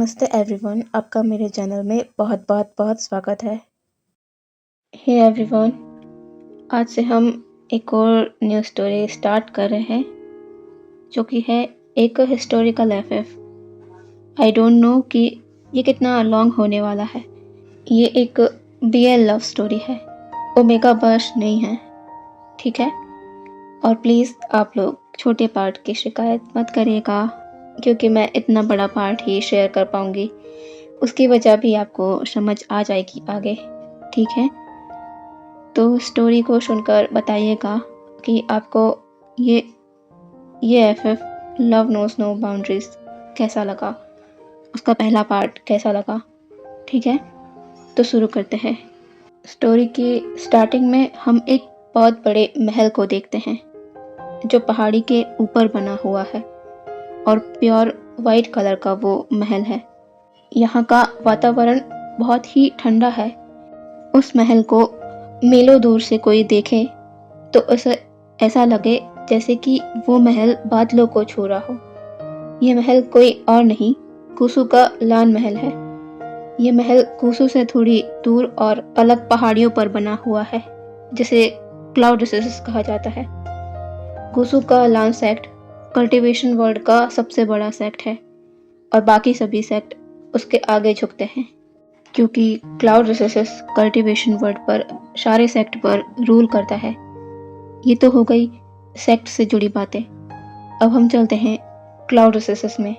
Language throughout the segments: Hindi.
नमस्ते एवरीवन, आपका मेरे चैनल में बहुत बहुत बहुत स्वागत है। हे एवरीवन, आज से हम एक और न्यू स्टोरी स्टार्ट कर रहे हैं जो कि है एक historical FF. I don't know कि ये कितना लॉन्ग होने वाला है। ये एक बीएल लव स्टोरी है, ओमेगा बर्स्ट नहीं है, ठीक है। और प्लीज़ आप लोग छोटे पार्ट की शिकायत मत करिएगा, क्योंकि मैं इतना बड़ा पार्ट ही शेयर कर पाऊँगी। उसकी वजह भी आपको समझ आ जाएगी आगे, ठीक है। तो स्टोरी को सुनकर बताइएगा कि आपको ये FF love knows no boundaries कैसा लगा, उसका पहला पार्ट कैसा लगा, ठीक है। तो शुरू करते हैं। स्टोरी की स्टार्टिंग में हम एक बहुत बड़े महल को देखते हैं जो पहाड़ी के ऊपर बना हुआ है और प्योर वाइट कलर का वो महल है। यहाँ का वातावरण बहुत ही ठंडा है। उस महल को मीलों दूर से कोई देखे तो उसे ऐसा लगे जैसे कि वो महल बादलों को छू रहा हो। ये महल कोई और नहीं, कुसु का लान महल है। ये महल कुसु से थोड़ी दूर और अलग पहाड़ियों पर बना हुआ है, जिसे क्लाउड रिसोर्सेस कहा जाता है। कुसु का लान सेक्ट कल्टीवेशन वर्ल्ड का सबसे बड़ा सेक्ट है और बाकी सभी सेक्ट उसके आगे झुकते हैं, क्योंकि क्लाउड रिसोर्सेस कल्टीवेशन वर्ल्ड पर सारे सेक्ट पर रूल करता है। ये तो हो गई सेक्ट से जुड़ी बातें। अब हम चलते हैं क्लाउड रिसोर्सेस में।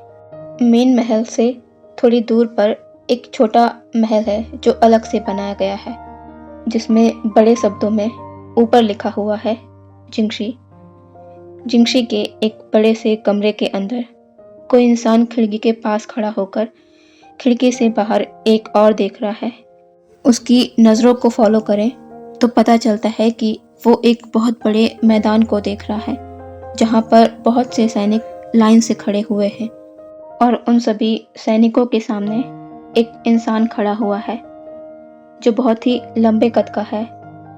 मेन महल से थोड़ी दूर पर एक छोटा महल है जो अलग से बनाया गया है, जिसमें बड़े शब्दों में ऊपर लिखा हुआ है जिंगशी। जिंगशी के एक बड़े से कमरे के अंदर कोई इंसान खिड़की के पास खड़ा होकर खिड़की से बाहर एक और देख रहा है। उसकी नज़रों को फॉलो करें तो पता चलता है कि वो एक बहुत बड़े मैदान को देख रहा है, जहाँ पर बहुत से सैनिक लाइन से खड़े हुए हैं और उन सभी सैनिकों के सामने एक इंसान खड़ा हुआ है जो बहुत ही लंबे कद का है,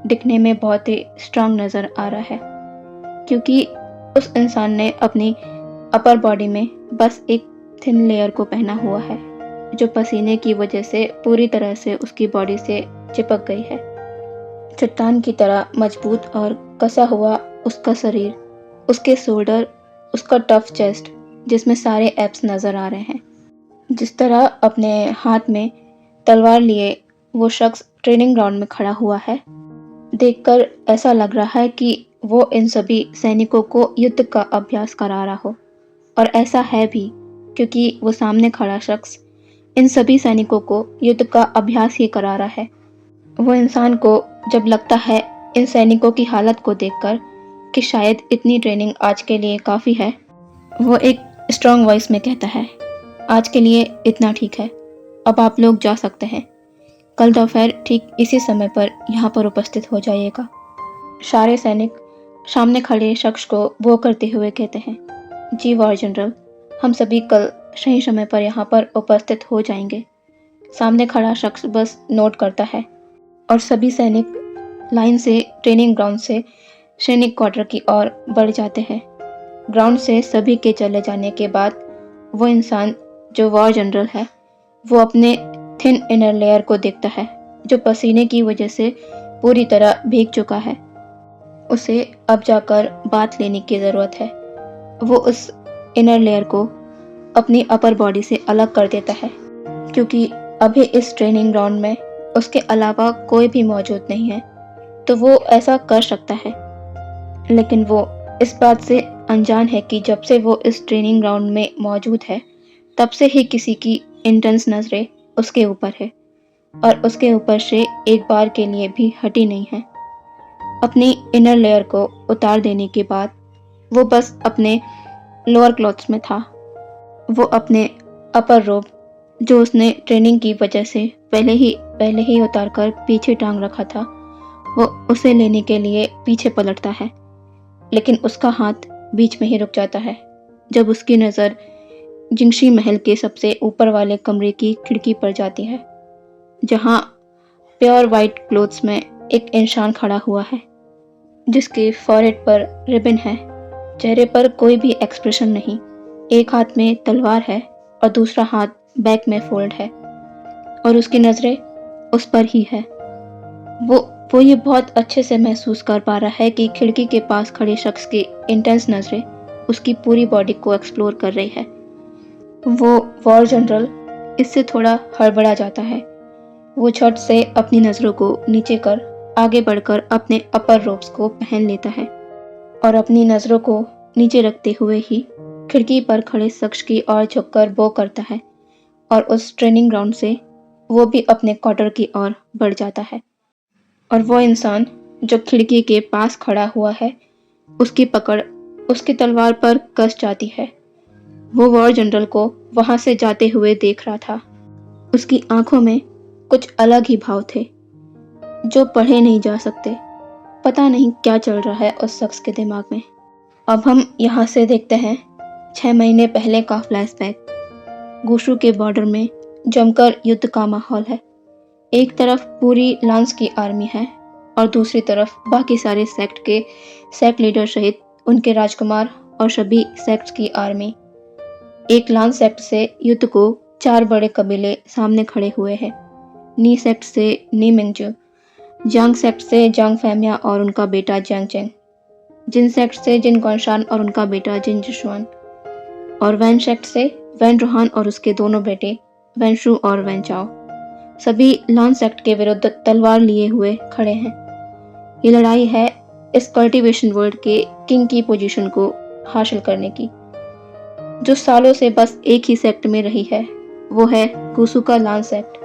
दिखने में बहुत ही स्ट्रांग नज़र आ रहा है, क्योंकि उस इंसान ने अपनी अपर बॉडी में बस एक थिन लेयर को पहना हुआ है जो पसीने की वजह से पूरी तरह से उसकी बॉडी से चिपक गई है। चट्टान की तरह मजबूत और कसा हुआ उसका शरीर, उसके शोल्डर, उसका टफ चेस्ट जिसमें सारे एब्स नज़र आ रहे हैं। जिस तरह अपने हाथ में तलवार लिए वो शख्स ट्रेनिंग ग्राउंड में खड़ा हुआ है, देखकर ऐसा लग रहा है कि वो इन सभी सैनिकों को युद्ध का अभ्यास करा रहा हो। और ऐसा है भी, क्योंकि वो सामने खड़ा शख्स इन सभी सैनिकों को युद्ध का अभ्यास ही करा रहा है। वो इंसान को जब लगता है इन सैनिकों की हालत को देखकर कि शायद इतनी ट्रेनिंग आज के लिए काफ़ी है, वो एक स्ट्रॉन्ग वॉइस में कहता है, आज के लिए इतना ठीक है, अब आप लोग जा सकते हैं। कल दोपहर ठीक इसी समय पर यहाँ पर उपस्थित हो जाइएगा। सारे सैनिक सामने खड़े शख्स को वो करते हुए कहते हैं, जी वॉर जनरल, हम सभी कल सही समय पर यहाँ पर उपस्थित हो जाएंगे। सामने खड़ा शख्स बस नोट करता है और सभी सैनिक लाइन से ट्रेनिंग ग्राउंड से सैनिक क्वार्टर की ओर बढ़ जाते हैं। ग्राउंड से सभी के चले जाने के बाद वो इंसान जो वॉर जनरल है, वो अपने थिन इनर लेयर को देखता है जो पसीने की वजह से पूरी तरह भीग चुका है। उसे अब जाकर बात लेने की ज़रूरत है। वो उस इनर लेयर को अपनी अपर बॉडी से अलग कर देता है, क्योंकि अभी इस ट्रेनिंग ग्राउंड में उसके अलावा कोई भी मौजूद नहीं है, तो वो ऐसा कर सकता है। लेकिन वो इस बात से अनजान है कि जब से वो इस ट्रेनिंग ग्राउंड में मौजूद है, तब से ही किसी की इंटेंस नज़रें उसके ऊपर है और उसके ऊपर से एक बार के लिए भी हटी नहीं है। अपनी इनर लेयर को उतार देने के बाद वो बस अपने लोअर क्लॉथ्स में था। वो अपने अपर रोब, जो उसने ट्रेनिंग की वजह से पहले ही उतार कर पीछे टांग रखा था, वो उसे लेने के लिए पीछे पलटता है, लेकिन उसका हाथ बीच में ही रुक जाता है जब उसकी नज़र जिंगशी महल के सबसे ऊपर वाले कमरे की खिड़की पर जाती है, जहाँ प्योर वाइट क्लोथ्स में एक इंसान खड़ा हुआ है, जिसके फॉरहेड पर रिबन है, चेहरे पर कोई भी एक्सप्रेशन नहीं। एक हाथ में तलवार है और दूसरा हाथ बैक में फोल्ड है और उसकी नज़रें उस पर ही है। वो ये बहुत अच्छे से महसूस कर पा रहा है कि खिड़की के पास खड़े शख्स की इंटेंस नज़रें उसकी पूरी बॉडी को एक्सप्लोर कर रही है। वो वॉर जनरल इससे थोड़ा हड़बड़ा जाता है। वो झट से अपनी नज़रों को नीचे कर आगे बढ़कर अपने अपर रोब्स को पहन लेता है और अपनी नज़रों को नीचे रखते हुए ही खिड़की पर खड़े शख्स की ओर झुककर बो करता है और उस ट्रेनिंग ग्राउंड से वो भी अपने क्वार्टर की ओर बढ़ जाता है। और वो इंसान जो खिड़की के पास खड़ा हुआ है, उसकी पकड़ उसकी तलवार पर कस जाती है। वो वॉर जनरल को वहां से जाते हुए देख रहा था। उसकी आंखों में कुछ अलग ही भाव थे जो पढ़े नहीं जा सकते। पता नहीं क्या चल रहा है उस शख्स के दिमाग में। अब हम यहाँ से देखते हैं 6 महीने पहले का फ्लैशबैक। गुशु के बॉर्डर में जमकर युद्ध का माहौल है। एक तरफ पूरी लांस की आर्मी है और दूसरी तरफ बाकी सारे सेक्ट के सेक्ट लीडर सहित उनके राजकुमार और सभी सेक्ट्स की आर्मी। एक लांस सेक्ट से युद्ध को 4 बड़े कबीले सामने खड़े हुए हैं। नी सेक्ट से नी मिंगजू, जांग सेक्ट से जांग फैमिया और उनका बेटा जांग चेंग, जिन सेक्ट से जिन गौशान और उनका बेटा जिन जिशुआन, और वैन सेक्ट से वैन रोहान और उसके दोनों बेटे वैनशु और वैन चाओ। सभी लांस सेक्ट के विरुद्ध तलवार लिए हुए खड़े हैं। ये लड़ाई है इस कल्टीवेशन वर्ल्ड के किंग की पोजीशन को हासिल करने की, जो सालों से बस एक ही सेक्ट में रही है। वो है गुसु का लांस सेक्ट।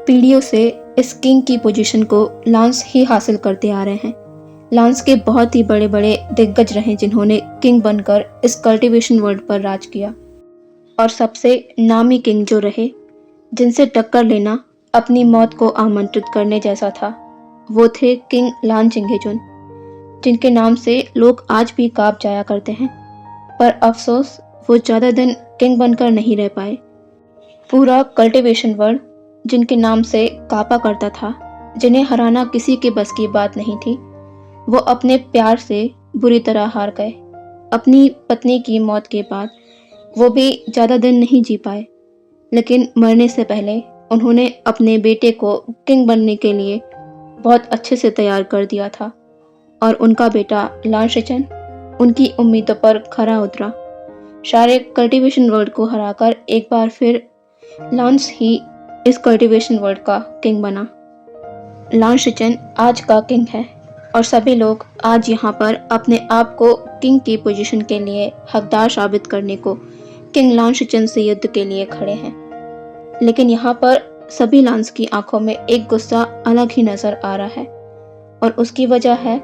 पीढ़ियों से इस किंग की पोजीशन को लांस ही हासिल करते आ रहे हैं। लांस के बहुत ही बड़े बड़े दिग्गज रहे जिन्होंने किंग बनकर इस कल्टीवेशन वर्ल्ड पर राज किया। और सबसे नामी किंग जो रहे, जिनसे टक्कर लेना अपनी मौत को आमंत्रित करने जैसा था, वो थे किंग लान चिंगेजुन, जिनके नाम से लोग आज भी कांप जाया करते हैं। पर अफसोस वो ज़्यादा दिन किंग बनकर नहीं रह पाए। पूरा कल्टीवेशन वर्ल्ड जिनके नाम से कांपा करता था, जिन्हें हराना किसी के बस की बात नहीं थी, वो अपने प्यार से बुरी तरह हार गए। अपनी पत्नी की मौत के बाद वो भी ज़्यादा दिन नहीं जी पाए, लेकिन मरने से पहले उन्होंने अपने बेटे को किंग बनने के लिए बहुत अच्छे से तैयार कर दिया था और उनका बेटा लान शिचन उनकी उम्मीदों पर खरा उतरा। सारे कल्टीवेशन वर्ल्ड को हराकर एक बार फिर लांस ही इस कल्टीवेशन वर्ल्ड का किंग बना। लान शिचन आज का किंग है और सभी लोग आज यहाँ पर अपने आप को किंग की पोजीशन के लिए हकदार साबित करने को किंग लान शिचन से युद्ध के लिए खड़े हैं। लेकिन यहाँ पर सभी लांस की आंखों में एक गुस्सा अलग ही नजर आ रहा है और उसकी वजह है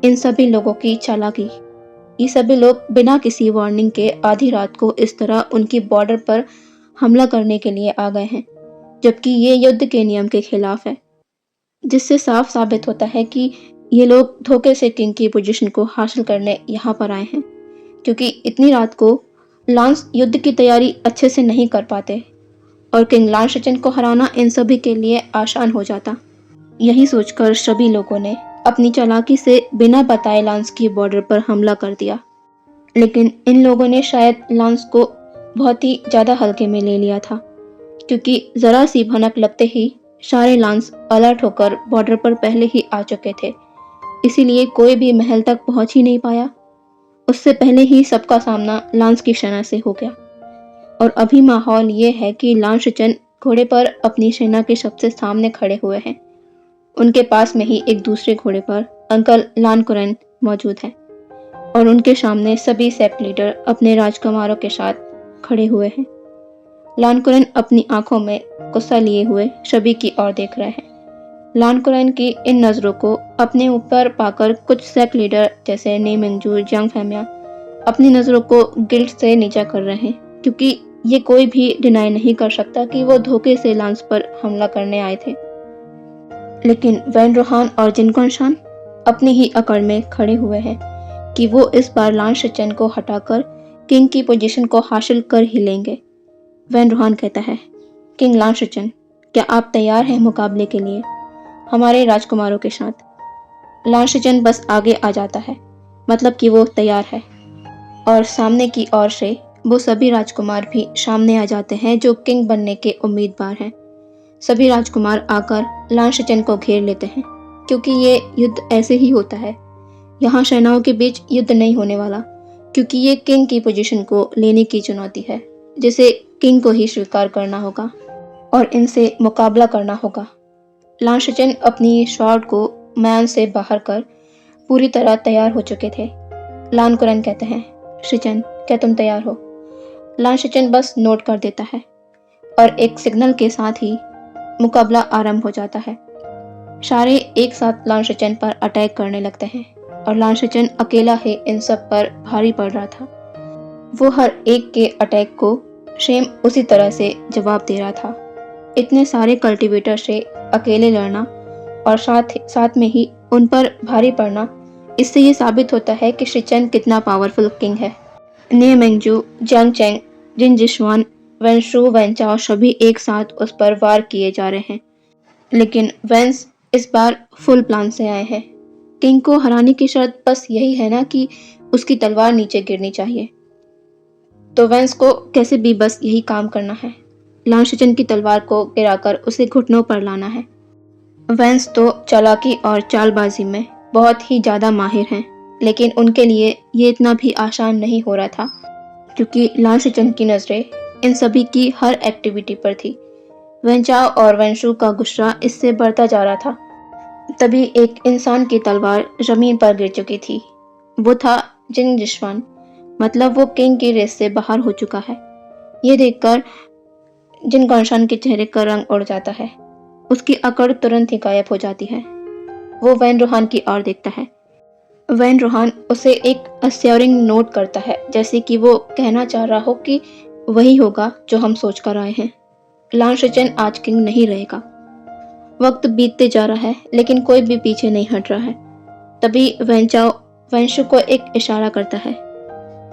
इन सभी लोगों की चालाकी। ये सभी लोग बिना किसी वार्निंग के आधी रात को इस तरह उनकी बॉर्डर पर हमला करने के लिए आ गए हैं, जबकि ये युद्ध के नियम के खिलाफ है, जिससे साफ साबित होता है कि ये लोग धोखे से किंग की पोजीशन को हासिल करने यहाँ पर आए हैं, क्योंकि इतनी रात को लांस युद्ध की तैयारी अच्छे से नहीं कर पाते और किंग लान शिचन को हराना इन सभी के लिए आसान हो जाता। यही सोचकर सभी लोगों ने अपनी चालाकी से बिना बताए लांस की बॉर्डर पर हमला कर दिया। लेकिन इन लोगों ने शायद लांस को बहुत ही ज़्यादा हल्के में ले लिया था, क्योंकि ज़रा सी भनक लगते ही सारे लांस अलर्ट होकर बॉर्डर पर पहले ही आ चुके थे। इसीलिए कोई भी महल तक पहुंच ही नहीं पाया। उससे पहले ही सबका सामना लांस की सेना से हो गया। और अभी माहौल ये है कि लान शिचन घोड़े पर अपनी सेना के सबसे सामने खड़े हुए हैं। उनके पास में ही एक दूसरे घोड़े पर अंकल लान कुरैन मौजूद है और उनके सामने सभी सेक्ट लीडर अपने राजकुमारों के साथ खड़े हुए हैं। लान कुरैन अपनी आंखों में गुस्सा लिए हुए सभी की ओर देख रहे हैं। लान कुरैन की इन नज़रों को अपने ऊपर पाकर कुछ सेक्ट लीडर जैसे नी मिंगजू, जांग फैमिया अपनी नज़रों को गिल्ट से नीचा कर रहे हैं, क्योंकि ये कोई भी डिनाई नहीं कर सकता कि वो धोखे से लांस पर हमला करने आए थे। लेकिन वैन रोहान और जिन गौशान अपनी ही अकड़ में खड़े हुए हैं कि वो इस बार लान शिचन को हटाकर किंग की पोजीशन को हासिल कर ही लेंगे। वैन रोहान कहता है, किंग लान शिचन, क्या आप तैयार हैं मुकाबले के लिए हमारे राजकुमारों के साथ? लान शिचन बस आगे आ जाता है, मतलब कि वो तैयार है, और सामने की ओर से वो सभी राजकुमार भी सामने आ जाते हैं जो किंग बनने के उम्मीदवार हैं। सभी राजकुमार आकर लान शिचेन को घेर लेते हैं, क्योंकि ये युद्ध ऐसे ही होता है। यहाँ सेनाओं के बीच युद्ध नहीं होने वाला, क्योंकि ये किंग की पोजीशन को लेने की चुनौती है, जिसे किंग को ही स्वीकार करना होगा और इनसे मुकाबला करना होगा। लान शिचेन अपनी स्वॉर्ड को मैन से बाहर कर पूरी तरह तैयार हो चुके थे। लान कुरैन कहते हैं, शिचेन क्या तुम तैयार हो? लान शिचेन बस नोट कर देता है और एक सिग्नल के साथ ही मुकाबला आरंभ हो जाता है। सारे एक साथ लान शिचेन पर अटैक करने लगते हैं और लान शिचेन अकेला ही इन सब पर भारी पड़ रहा था। वो हर एक के अटैक को सेम उसी तरह से जवाब दे रहा था। इतने सारे कल्टीवेटर से अकेले लड़ना और साथ में ही उन पर भारी पड़ना, इससे ये साबित होता है कि शिचेन कितना पावरफुल किंग है। ने मेंगजू, जियांग चेंग, जिन जिशवान, वेंशु, वेंचाओ सभी एक साथ उस पर वार किए जा रहे हैं, लेकिन वेंस इस बार फुल प्लान से आए हैं। किंग को हराने की शर्त बस यही है ना कि उसकी तलवार नीचे गिरनी चाहिए, तो वेंस को कैसे भी बस यही काम करना है। लान शिचेन की तलवार को गिराकर उसे घुटनों पर लाना है। वेंस तो चालाकी और चालबाजी में बहुत ही ज़्यादा माहिर हैं, लेकिन उनके लिए ये इतना भी आसान नहीं हो रहा था, क्योंकि लान शिचेन की नज़रें इन सभी की हर एक्टिविटी पर थी। वेंचाओ और वेंशु का गुस्सा इससे बढ़ता जा रहा था। तभी एक इंसान की तलवार जमीन पर गिर चुकी थी। वो था जिंग जिशवान, मतलब वो किंग की रेस से बाहर हो चुका है। ये देखकर जिन गौशान के चेहरे का रंग उड़ जाता है, उसकी अकड़ तुरंत ही गायब हो जाती है। वो वैन रोहान की ओर देखता है। वैन रोहान उसे एक अस्योरिंग नोट करता है, जैसे कि वो कहना चाह रहा हो कि वही होगा जो हम सोच कर आए हैं। लान शिचेन आज किंग नहीं रहेगा। वक्त बीतते जा रहा है, लेकिन कोई भी पीछे नहीं हट रहा है। तभी वेंचाओ वेंशु को एक इशारा करता है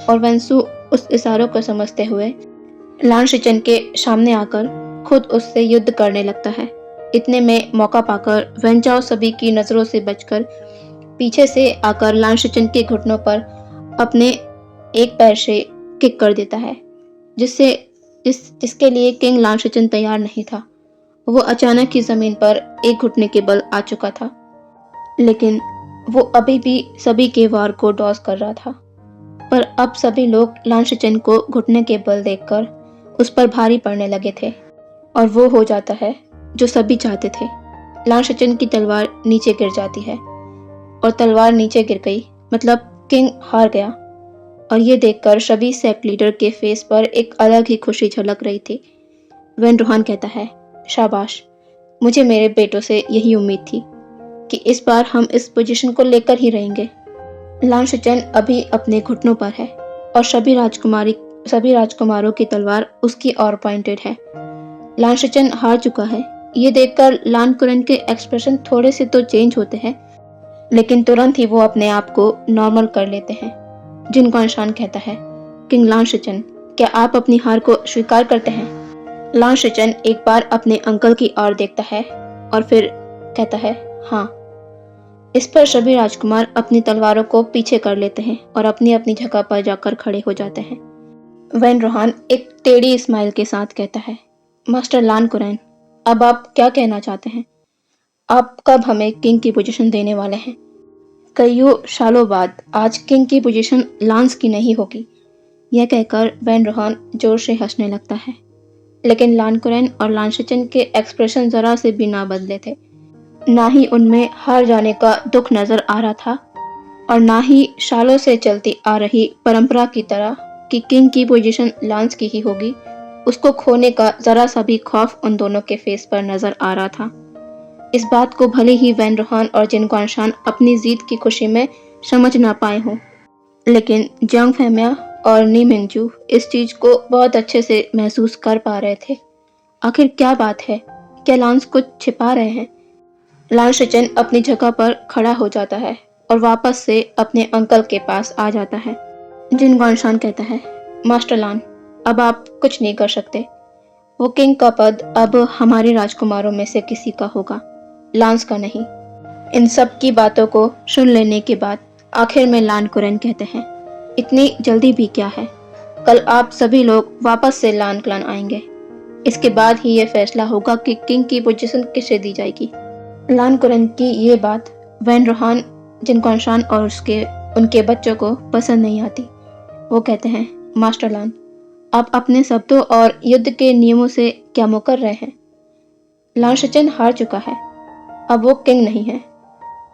और वेंसु उस इशारों को समझते हुए लान शिचेन के सामने आकर खुद उससे युद्ध करने लगता है। इतने में मौका पाकर वेंचाओ सभी की नजरों से बचकर पीछे से आकर लान शिचेन के घुटनों पर अपने एक पैर से किक कर देता है, जिसके लिए किंग लान शिचेन तैयार नहीं था। वो अचानक ही जमीन पर एक घुटने के बल आ चुका था, लेकिन वो अभी भी सभी के वार को डॉज कर रहा था। पर अब सभी लोग लान शिचेन को घुटने के बल देखकर उस पर भारी पड़ने लगे थे, और वो हो जाता है जो सभी चाहते थे। लान शिचेन की तलवार नीचे गिर जाती है, और तलवार नीचे गिर गई मतलब किंग हार गया। और ये देखकर सभी सेक्ट लीडर के फेस पर एक अलग ही खुशी झलक रही थी। वैन रोहान कहता है, शाबाश, मुझे मेरे बेटों से यही उम्मीद थी कि इस बार हम इस पोजीशन को लेकर ही रहेंगे। लान शिचेन अभी अपने घुटनों पर है और सभी राजकुमारों की तलवार उसकी ओर पॉइंटेड है। लान शिचेन हार चुका है। ये देखकर लान कुरैन के एक्सप्रेशन थोड़े से तो चेंज होते हैं, लेकिन तुरंत ही वो अपने आप को नॉर्मल कर लेते हैं। जिन गौशान कहता है, किंग लान शिचेन, क्या आप अपनी हार को स्वीकार करते हैं? लान शिचेन एक बार अपने अंकल की ओर देखता है और फिर कहता है, हाँ। इस पर सभी राजकुमार अपनी तलवारों को पीछे कर लेते हैं और अपनी अपनी जगह पर जाकर खड़े हो जाते हैं। वैन रोहान एक टेढ़ी स्माइल के साथ कहता है, मास्टर लान कुरैन, अब आप क्या कहना चाहते हैं? आप कब हमें किंग की पोजीशन देने वाले हैं? कईयों सालों बाद आज किंग की पोजीशन लांस की नहीं होगी। यह कहकर वैन रोहान जोर से हंसने लगता है, लेकिन लान कुरैन और लान शिचेन के एक्सप्रेशन जरा से भी ना बदले थे। ना ही उनमें हार जाने का दुख नजर आ रहा था, और ना ही सालों से चलती आ रही परंपरा की तरह कि किंग की पोजीशन लांस की ही होगी, उसको खोने का जरा सा भी खौफ उन दोनों के फेस पर नजर आ रहा था। इस बात को भले ही वैन रोहान और जिन ग्वांशान अपनी जीत की खुशी में समझ ना पाए हों, लेकिन जियांग फैमिया और नी मिंगजू इस चीज को बहुत अच्छे से महसूस कर पा रहे थे। आखिर क्या बात है? क्या लांस कुछ छिपा रहे हैं? लान शिचेन अपनी जगह पर खड़ा हो जाता है और वापस से अपने अंकल के पास आ जाता है। जिन ग्वांशान कहता है, मास्टर लान, अब आप कुछ नहीं कर सकते। वो किंग का पद अब हमारे राजकुमारों में से किसी का होगा, लांस का नहीं। इन सब की बातों को सुन लेने के बाद आखिर में लान कुरैन कहते हैं, इतनी जल्दी भी क्या है? कल आप सभी लोग वापस से लान क्लान आएंगे। इसके बाद ही ये फैसला होगा कि किंग की पोजीशन किसे दी जाएगी। लान कुरैन की ये बात वैन रोहान, जिन कौशान और उनके बच्चों को पसंद नहीं आती। वो कहते हैं, मास्टर लान, आप अपने शब्दों और युद्ध के नियमों से क्या मुकर रहे हैं? लान शिचेन हार चुका है, अब वो किंग नहीं है।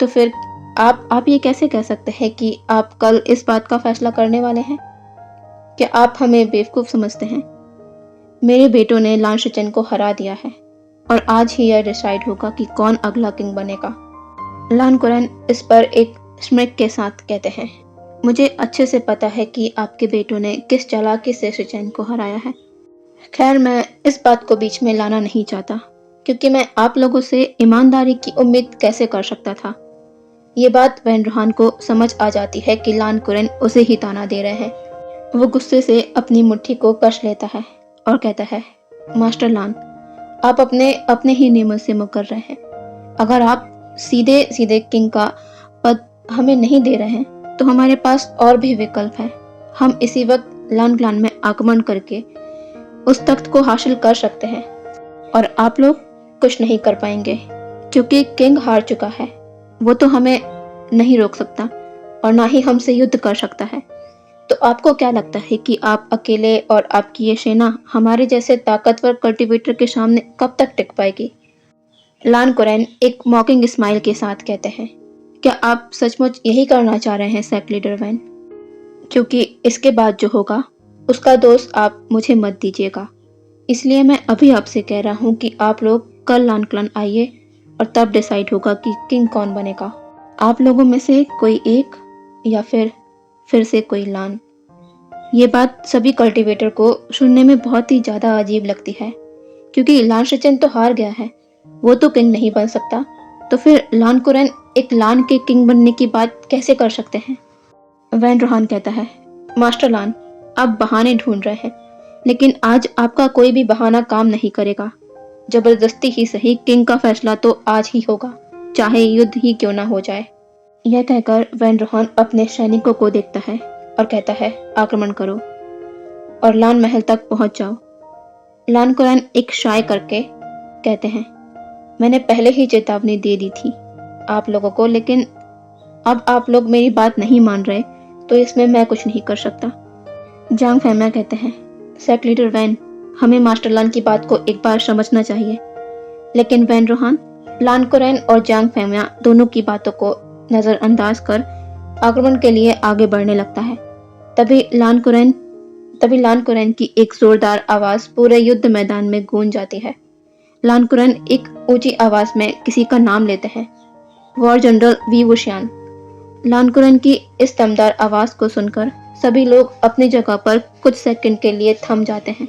तो फिर आप ये कैसे कह सकते हैं कि आप कल इस बात का फैसला करने वाले हैं? क्या आप हमें बेवकूफ समझते हैं? मेरे बेटों ने लान शिचेन को हरा दिया है और आज ही यह डिसाइड होगा कि कौन अगला किंग बनेगा। लान कुरैन इस पर एक स्मिक के साथ कहते हैं, मुझे अच्छे से पता है कि आपके बेटों ने किस चालाकी से शिचेन को हराया है। खैर, मैं इस बात को बीच में लाना नहीं चाहता, क्योंकि मैं आप लोगों से ईमानदारी की उम्मीद कैसे कर सकता था। ये बात वैन रोहान को समझ आ जाती है कि लान कुरैन उसे ही ताना दे रहे हैं। वो गुस्से से अपनी मुट्ठी को कस लेता है और कहता है, मास्टर लान, आप अपने ही नियमों से मुकर रहे हैं। अगर आप सीधे सीधे किंग का पद हमें नहीं दे रहे हैं तो हमारे पास और भी विकल्प है। हम इसी वक्त लान क्लान में आक्रमण करके उस तख्त को हासिल कर सकते हैं और आप लोग कुछ नहीं कर पाएंगे, क्योंकि किंग हार चुका है। वो तो हमें नहीं रोक सकता और ना ही हमसे युद्ध कर सकता है। तो आपको क्या लगता है कि आप अकेले और आपकी ये सेना हमारे जैसे ताकतवर कल्टीवेटर के सामने कब तक टिक पाएगी? लान कुरैन एक मॉकिंग स्माइल के साथ कहते हैं, क्या आप सचमुच यही करना चाह रहे हैं सेक्ट लीडर वैन? क्योंकि इसके बाद जो होगा उसका दोष आप मुझे मत दीजिएगा। इसलिए मैं अभी आपसे कह रहा हूँ कि आप लोग कल लान क्लान आइए और तब डिसाइड होगा कि किंग कौन बनेगा। आप लोगों में से कोई एक या फिर से कोई लान। ये बात सभी कल्टीवेटर को सुनने में बहुत ही ज्यादा अजीब लगती है, क्योंकि लान शिचेन तो हार गया है, वो तो किंग नहीं बन सकता। तो फिर लान कुरैन एक लान के किंग बनने की बात कैसे कर सकते हैं? वैन रोहान कहता है, मास्टर लान, आप बहाने ढूंढ रहे हैं, लेकिन आज आपका कोई भी बहाना काम नहीं करेगा। जबरदस्ती ही सही, किंग का फैसला तो आज ही होगा, चाहे युद्ध ही क्यों ना हो जाए। यह कहकर वैन रोहान अपने सैनिकों को देखता है और कहता है, आक्रमण करो और लान महल तक पहुंच जाओ। लान कुरैन एक शाय करके कहते हैं, मैंने पहले ही चेतावनी दे दी थी आप लोगों को, लेकिन अब आप लोग मेरी बात नहीं मान रहे, तो इसमें मैं कुछ नहीं कर सकता। जांग फैमिया कहते हैं, सेक्ट लीडर वैन, हमें मास्टर लान की बात को एक बार समझना चाहिए। लेकिन वैन रोहान, लान कुरैन और जांग फैमिया दोनों की बातों को नजरअंदाज कर आक्रमण के लिए आगे बढ़ने लगता है। तभी लान कुरैन की एक जोरदार आवाज पूरे युद्ध मैदान में गूंज जाती है। लान कुरैन एक ऊंची आवाज में किसी का नाम लेते हैं, war general Wei Wuxian. Lan कुरैन की इस दमदार आवाज को सुनकर सभी लोग अपनी जगह पर कुछ सेकंड के लिए थम जाते हैं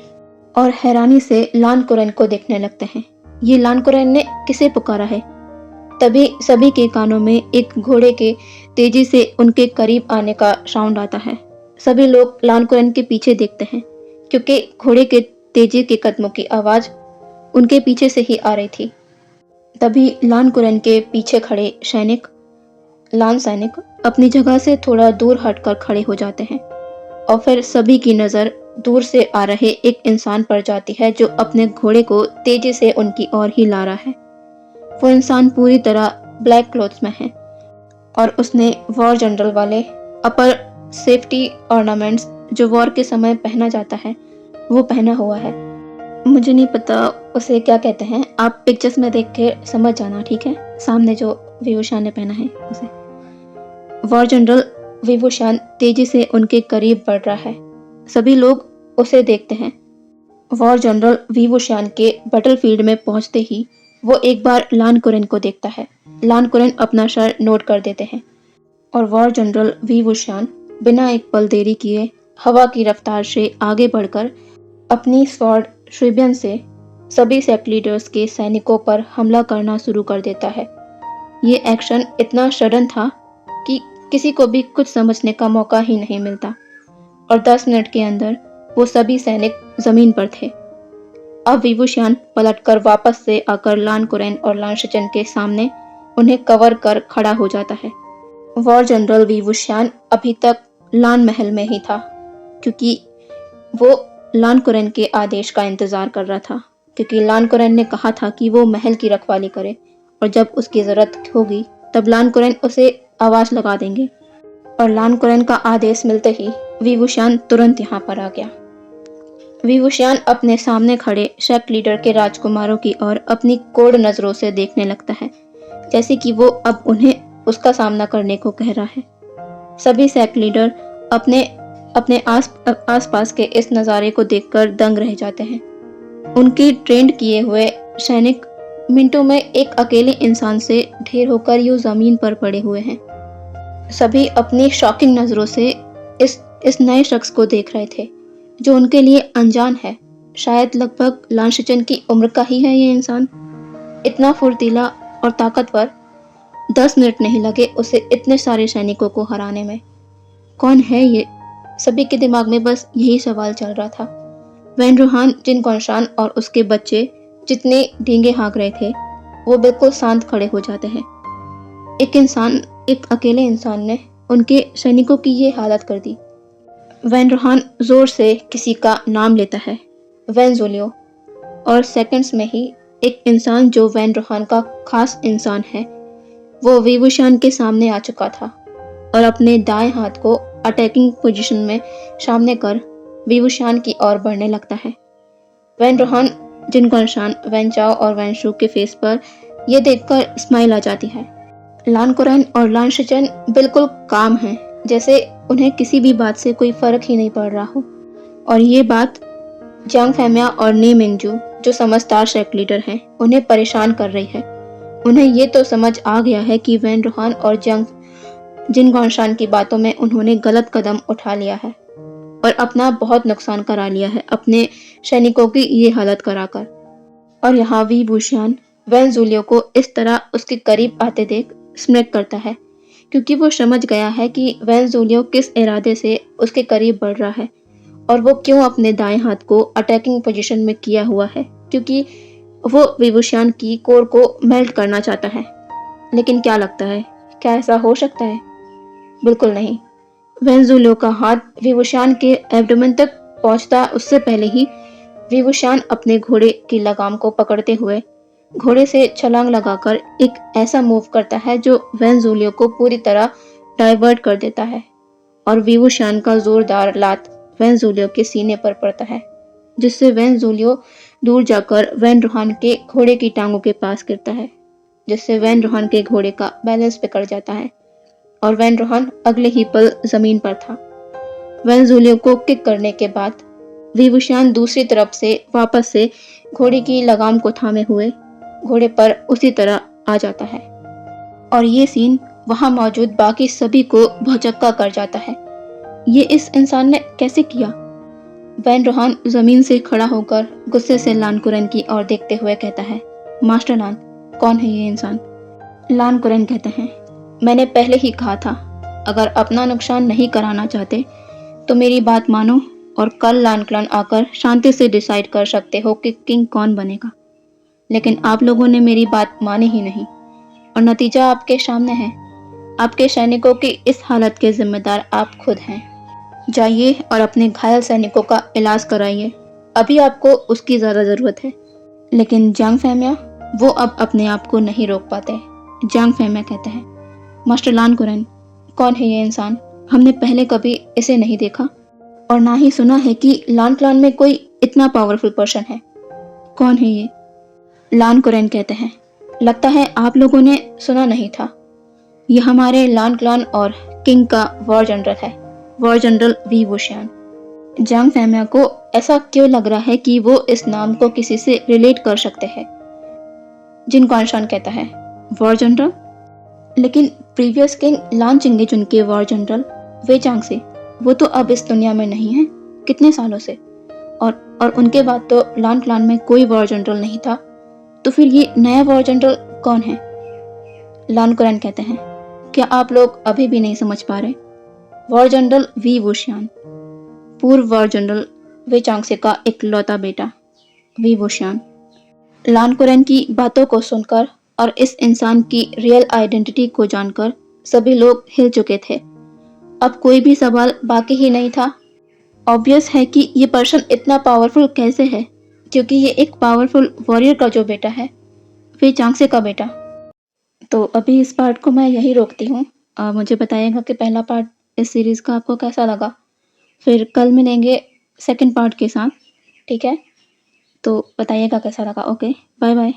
और हैरानी से लान कुरैन को देखने लगते हैं। ये लान कुरैन ने किसे पुकारा है? तभी सभी के कानों में एक घोड़े के तेजी से उनके करीब आने का साउंड आता है। सभी लोग लान कुरैन के पीछे देखते हैं, क्योंकि घोड़े के तेजी के कदमों की आवाज उनके पीछे से ही आ रही थी। तभी लान कुरैन के पीछे खड़े लान सैनिक अपनी जगह से थोड़ा दूर हटकर खड़े हो जाते हैं और फिर सभी की नजर दूर से आ रहे एक इंसान पर जाती है, जो अपने घोड़े को तेजी से उनकी ओर ही ला रहा है। वो इंसान पूरी तरह ब्लैक क्लॉथ्स में है और उसने वॉर जनरल वाले अपर सेफ्टी ऑर्नामेंट्स जो वॉर के समय पहना जाता है वो पहना हुआ है। मुझे नहीं पता उसे क्या कहते हैं, आप पिक्चर्स में देख के समझ जाना, ठीक है? सामने जो विभूषण ने पहना है उसे। वॉर जनरल विभूषण तेजी से उनके करीब बढ़ रहा है। सभी लोग उसे देखते हैं। वॉर जनरल विभूषण के बैटलफील्ड में पहुंचते ही वो एक बार लान कुरैन को देखता है। लान कुरैन अपना सर नोट कर देते हैं और वॉर जनरल विभूषण बिना एक पल देरी किए हवा की रफ्तार से आगे बढ़कर अपनी स्वॉर्ड श्रिबियन से सभी सेक्ट लीडर्स के सैनिकों पर हमला करना शुरू कर देता है। ये एक्शन इतना सडन था कि किसी को भी कुछ समझने का मौका ही नहीं मिलता और 10 मिनट के अंदर वो सभी सैनिक जमीन पर थे। अब विभूषण पलटकर वापस से आकर लान कुरैन और लान शिचेन के सामने उन्हें कवर कर खड़ा हो जाता है। वॉर जनरल विभूषण अभी तक लान महल में ही था, क्योंकि वो लान कुरैन के आदेश का इंतज़ार कर रहा था, क्योंकि लान कुरैन ने कहा था कि वो महल की रखवाली करे और जब उसकी ज़रूरत होगी तब लान कुरैन उसे आवाज़ लगा देंगे। और लान कुरैन का आदेश मिलते ही वी वुशियान तुरंत यहाँ पर आ गया। वी वुशियान अपने सामने खड़े शेक लीडर के राजकुमारों की ओर अपनी कोड़ नज़रों से देखने लगता है, जैसे कि वो अब उन्हें उसका सामना करने को कह रहा है। सभी शेक लीडर अपने अपने आसपास के इस नज़ारे को देखकर दंग रह जाते हैं। उनके ट्रेंड किए हुए सैनिक मिनटों में एक अकेले इंसान से ढेर होकर यूं जमीन पर पड़े हुए हैं। सभी अपनी शॉकिंग नज़रों से इस नए शख्स को देख रहे थे, जो उनके लिए अनजान है। शायद लगभग लांशचन की उम्र का ही है ये इंसान। इतना फुर्तीला और ताकतवर। 10 मिनट नहीं लगे उसे इतने सारे सैनिकों को हराने में। कौन है ये? सभी के दिमाग में बस यही सवाल चल रहा था। वैन रूहान, जिन कौनशान और उसके बच्चे जितने डींगे हाँक रहे थे, वो बिल्कुल शांत खड़े हो जाते हैं। एक अकेले इंसान ने उनके सैनिकों की ये हालत कर दी। वैन रूहान जोर से किसी का नाम लेता है, वैन ज़ोलियो, और सेकंड्स में ही एक इंसान जो वैन रूहान का खास इंसान है, वो वी वुशियान के सामने आ चुका था और अपने दाएं हाथ को अटैकिंग पोजीशन में सामने कर वी वुशियान की ओर बढ़ने लगता है। वैन रूहान, जिन कौनशान, वैन चाओ और वैन शू के फेस पर यह देखकर स्माइल आ जाती है। लान कुरैन और लान शिचन बिल्कुल काम हैं, जैसे उन्हें किसी भी बात से कोई फर्क ही नहीं पड़ रहा हो। और ये बात जियांग फैमिया और नी मिंगजू, जो समझदार शेक लीडर हैं, उन्हें परेशान कर रही है। उन्हें ये तो समझ आ गया है कि वैन रूहान और जिन कौनशान की बातों में उन्होंने गलत कदम उठा लिया है और अपना बहुत नुकसान करा लिया है अपने सैनिकों की ये हालत कराकर। और यहाँ वी वुशियान वैन ज़ोलियो को इस तरह उसके करीब आते देख स्मित करता है, क्योंकि वो समझ गया है कि वैन ज़ोलियो किस इरादे से उसके करीब बढ़ रहा है और वो क्यों अपने दाएं हाथ को अटैकिंग पोजीशन में किया हुआ है, क्योंकि वो वी वुशियान की कोर को मेल्ट करना चाहता है। लेकिन क्या लगता है, क्या ऐसा हो सकता है? बिल्कुल नहीं। वैन ज़ोलियो का हाथ वी वुशियान के एब्डोमेन तक पहुंचता उससे पहले ही वी वुशियान अपने घोड़े की लगाम को पकड़ते हुए घोड़े से छलांग लगाकर एक ऐसा मूव करता है जो वैन ज़ोलियो को पूरी तरह डाइवर्ट कर देता है और वी वुशियान का जोरदार लात वैन ज़ोलियो के सीने पर पड़ता है, जिससे वैन ज़ोलियो दूर जाकर वैन रूहान के घोड़े की टांगों के पास गिरता है, जिससे वैन रूहान के घोड़े का बैलेंस बिगड़ जाता है और वैन रूहान अगले ही पल जमीन पर था। वैन ज़ोलियो को किक करने के बाद वी वुशियान दूसरी तरफ से वापस से घोड़े की लगाम को थामे हुए घोड़े पर उसी तरह आ जाता है और ये सीन वहां मौजूद बाकी सभी को भौचक्का कर जाता है। ये इस इंसान ने कैसे किया? वैन रूहान जमीन से खड़ा होकर गुस्से से लान कुरैन की ओर देखते हुए कहता है, मास्टर लान, कौन है ये इंसान? लान कुरैन कहते हैं, मैंने पहले ही कहा था, अगर अपना नुकसान नहीं कराना चाहते तो मेरी बात मानो और कल लान क्लान आकर शांति से डिसाइड कर सकते हो कि किंग कौन बनेगा। लेकिन आप लोगों ने मेरी बात मानी ही नहीं और नतीजा आपके सामने है। आपके सैनिकों की इस हालत के जिम्मेदार आप खुद हैं। जाइए और अपने घायल सैनिकों का इलाज कराइए, अभी आपको उसकी ज़्यादा ज़रूरत है। लेकिन जियांग फैमिया, वो अब अपने आप को नहीं रोक पाते। जियांग फैमिया कहते हैं, मास्टर लान कुरैन, कौन है ये इंसान? हमने पहले कभी इसे नहीं देखा और ना ही सुना है कि लान क्लान में कोई इतना पावरफुल पर्सन है। कौन है ये? लान कुरैन कहते हैं, लगता है आप लोगों ने सुना नहीं था। ये हमारे लान क्लान और किंग का वॉर जनरल है, वॉर जनरल वी वुशियान। जियांग फैमिया को ऐसा क्यों लग रहा है कि वो इस नाम को किसी से रिलेट कर सकते हैं। जिन कौनशान कहता है, वॉर जनरल? लेकिन प्रीवियस किंग लान चिंगेजुन के वॉर जनरल वे चांग से, वो तो अब इस दुनिया में नहीं है, कितने सालों से। और उनके बाद तो लान क्लान में कोई वॉर जनरल नहीं था, तो फिर ये नया वॉर जनरल कौन है? लान कुरैन कहते हैं, क्या आप लोग अभी भी नहीं समझ पा रहे? वॉर जनरल वी वुशियान, पूर्व वॉर जनरल वे चांगसे का इकलौता बेटा वी वुशियान। लान कुरैन की बातों को सुनकर और इस इंसान की रियल आइडेंटिटी को जानकर सभी लोग हिल चुके थे। अब कोई भी सवाल बाकी ही नहीं था। ऑब्वियस है कि ये पर्सन इतना पावरफुल कैसे है, क्योंकि ये एक पावरफुल वॉरियर का जो बेटा है, वे चांगसे का बेटा। तो अभी इस पार्ट को मैं यहीं रोकती हूँ। मुझे बताइएगा कि पहला पार्ट इस सीरीज़ का आपको कैसा लगा। फिर कल मिलेंगे सेकंड पार्ट के साथ, ठीक है? तो बताइएगा कैसा लगा। Okay, bye bye.